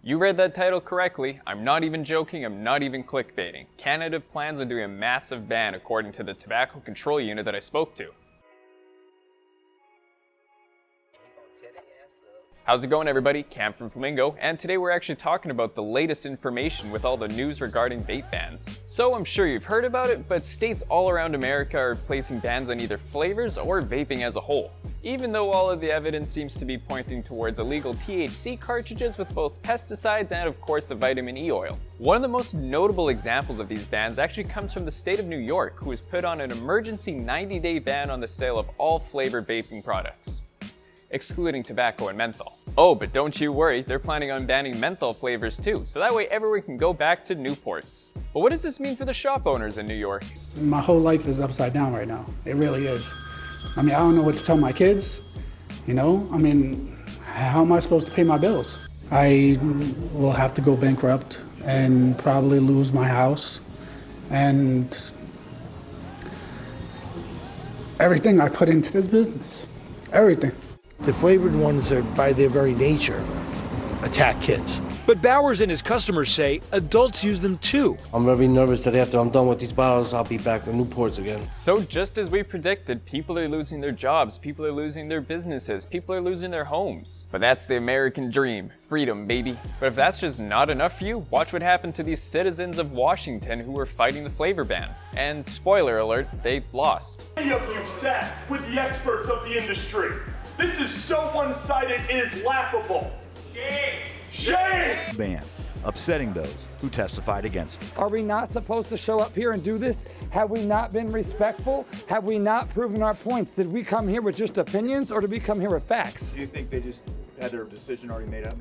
You read that title correctly. I'm not even joking, I'm not even clickbaiting. Canada plans on doing a massive ban according to the tobacco control unit that I spoke to. How's it going, everybody? Cam from Flamingo, and today we're actually talking about the latest information with all the news regarding vape bans. So I'm sure you've heard about it, but states all around America are placing bans on either flavors or vaping as a whole. Even though all of the evidence seems to be pointing towards illegal THC cartridges with both pesticides and of course the vitamin E oil. One of the most notable examples of these bans actually comes from the state of New York, who has put on an emergency 90-day ban on the sale of all flavored vaping products, excluding tobacco and menthol. Oh, but don't you worry, they're planning on banning menthol flavors too, so that way everyone can go back to Newports. But what does this mean for the shop owners in New York? My whole life is upside down right now. It really is. I mean, I don't know what to tell my kids, you know? I mean, how am I supposed to pay my bills? I will have to go bankrupt and probably lose my house and everything I put into this business, everything. The flavored ones are, by their very nature, attack kids. But Bowers and his customers say adults use them too. I'm very nervous that after I'm done with these bottles, I'll be back in Newports again. So just as we predicted, people are losing their jobs, people are losing their businesses, people are losing their homes. But that's the American dream. Freedom, baby. But if that's just not enough for you, watch what happened to these citizens of Washington who were fighting the flavor ban. And spoiler alert, they lost. Many of you sat with the experts of the industry. This is so one-sided, it is laughable. Shame! Shame! Ban, upsetting those who testified against it. Are we not supposed to show up here and do this? Have we not been respectful? Have we not proven our points? Did we come here with just opinions or did we come here with facts? Do you think they just had their decision already made up?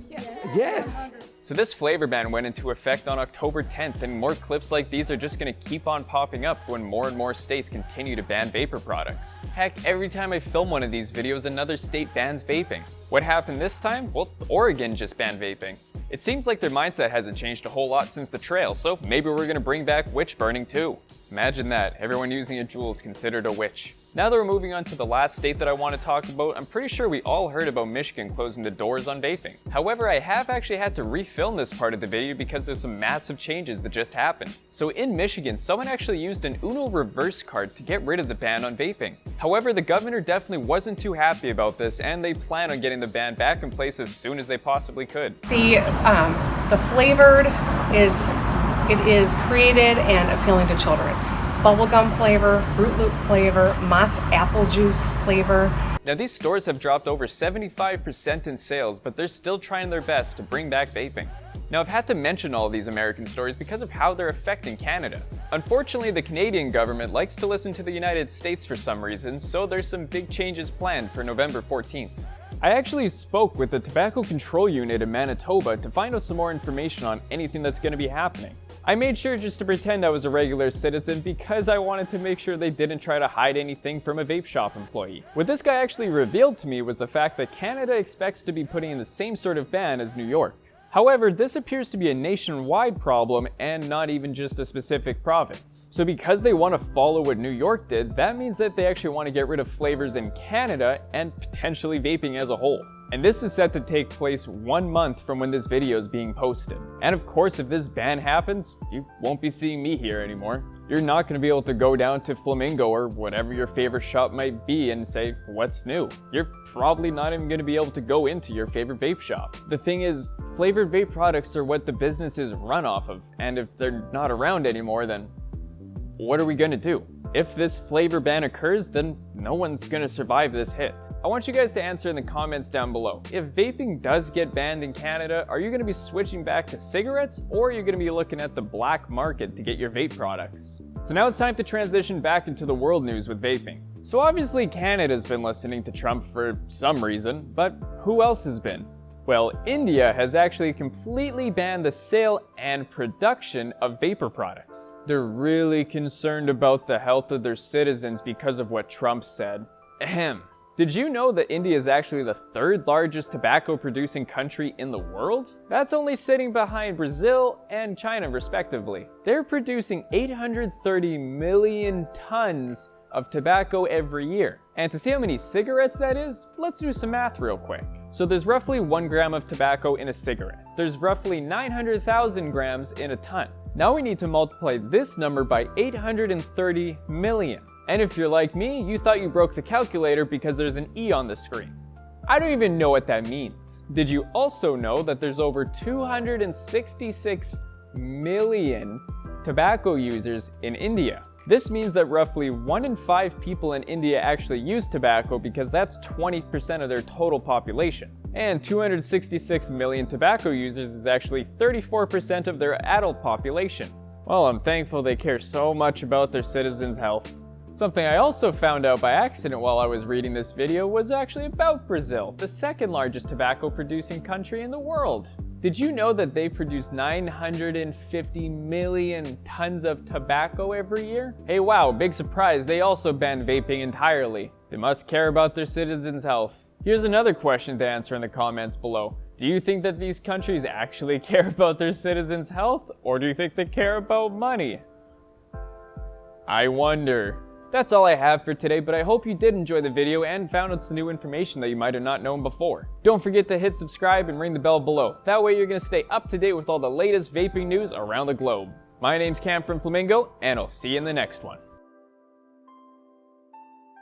Yes. So this flavor ban went into effect on October 10th, and more clips like these are just going to keep on popping up when more and more states continue to ban vapor products. Heck, every time I film one of these videos, another state bans vaping. What happened this time? Well, Oregon just banned vaping. It seems like their mindset hasn't changed a whole lot since the trail, so maybe we're going to bring back witch burning too. Imagine that, everyone using a jewel is considered a witch. Now that we're moving on to the last state that I want to talk about, I'm pretty sure we all heard about Michigan closing the doors on vaping. However, I have actually had to refilm this part of the video because there's some massive changes that just happened. So in Michigan, someone actually used an Uno reverse card to get rid of the ban on vaping. However, the governor definitely wasn't too happy about this, and they plan on getting the ban back in place as soon as they possibly could. The flavored is created and appealing to children. Bubblegum flavor, Fruit Loop flavor, Mott's apple juice flavor. Now these stores have dropped over 75% in sales, but they're still trying their best to bring back vaping. Now I've had to mention all of these American stories because of how they're affecting Canada. Unfortunately, the Canadian government likes to listen to the United States for some reason, so there's some big changes planned for November 14th. I actually spoke with the Tobacco Control Unit in Manitoba to find out some more information on anything that's going to be happening. I made sure just to pretend I was a regular citizen because I wanted to make sure they didn't try to hide anything from a vape shop employee. What this guy actually revealed to me was the fact that Canada expects to be putting in the same sort of ban as New York. However, this appears to be a nationwide problem and not even just a specific province. So because they want to follow what New York did, that means that they actually want to get rid of flavors in Canada and potentially vaping as a whole. And this is set to take place 1 month from when this video is being posted. And of course, if this ban happens, you won't be seeing me here anymore. You're not going to be able to go down to Flamingo or whatever your favorite shop might be and say, what's new? You're probably not even going to be able to go into your favorite vape shop. The thing is, flavored vape products are what the businesses run off of. And if they're not around anymore, then what are we going to do? If this flavor ban occurs, then no one's gonna survive this hit. I want you guys to answer in the comments down below. If vaping does get banned in Canada, are you gonna be switching back to cigarettes, or are you gonna be looking at the black market to get your vape products? So now it's time to transition back into the world news with vaping. So obviously Canada's been listening to Trump for some reason, but who else has been? Well, India has actually completely banned the sale and production of vapor products. They're really concerned about the health of their citizens because of what Trump said. Ahem. Did you know that India is actually the third largest tobacco producing country in the world? That's only sitting behind Brazil and China respectively. They're producing 830 million tons of tobacco every year. And to see how many cigarettes that is, let's do some math real quick. So there's roughly 1 gram of tobacco in a cigarette. There's roughly 900,000 grams in a ton. Now we need to multiply this number by 830 million. And if you're like me, you thought you broke the calculator because there's an E on the screen. I don't even know what that means. Did you also know that there's over 266 million tobacco users in India? This means that roughly 1 in 5 people in India actually use tobacco because that's 20% of their total population. And 266 million tobacco users is actually 34% of their adult population. Well, I'm thankful they care so much about their citizens' health. Something I also found out by accident while I was reading this video was actually about Brazil, the second largest tobacco producing country in the world. Did you know that they produce 950 million tons of tobacco every year? Hey wow, big surprise, they also banned vaping entirely. They must care about their citizens' health. Here's another question to answer in the comments below. Do you think that these countries actually care about their citizens' health, or do you think they care about money? I wonder. That's all I have for today, but I hope you did enjoy the video and found out some new information that you might have not known before. Don't forget to hit subscribe and ring the bell below. That way you're going to stay up to date with all the latest vaping news around the globe. My name's Cam from Flamingo, and I'll see you in the next one.